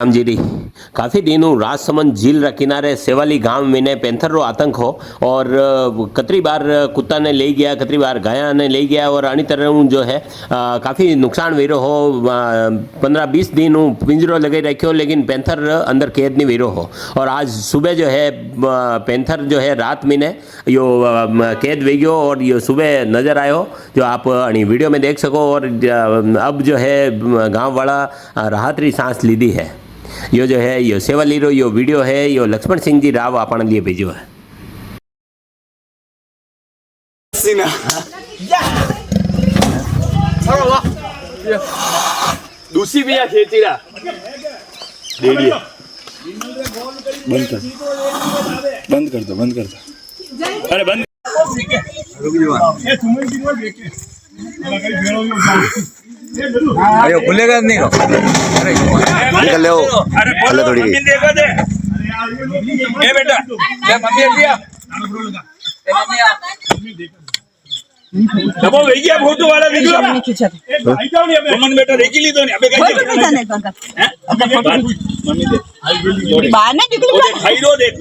रामजीरी काफ़ी दिनों राजसमंद झील रा किनारे सेवाली गांव में पेंथर रो आतंक हो और कतरी बार कुत्ता ने ले गया, कतरी बार गाया ने ले गया और अनी तरह जो है काफ़ी नुकसान वीरो हो। 15-20 दिन पिंजरो लगे रखियो लेकिन पेंथर अंदर कैद नहीं वीरो हो। और आज सुबह जो है पेंथर जो है रात में यो कैद वी गयो और यो सुबह नज़र आयो जो आप वीडियो में देख सको। और अब जो है गाँव वाला राहत री सांस लीधी है। यो जो है यो सेवाली रो यो वीडियो है यो लक्ष्मण सिंह जी राव अपन लिए भेजो है। दूसरी भी है खेती रा रेडी बंद कर दो अरे बंद अरे खुलेगा नहीं रो अरे निकल ले अरे थोड़ी मम्मी देखो दे ए बेटा ले मम्मी लिया ए मम्मी आ दबो वही गया फोटो वाला निकलो ए भाई जाओ नहीं अबे मन बेटा देखी ली तो नहीं अबे कहीं हैं मम्मी दे बाहर नहीं निकल खाई रो देख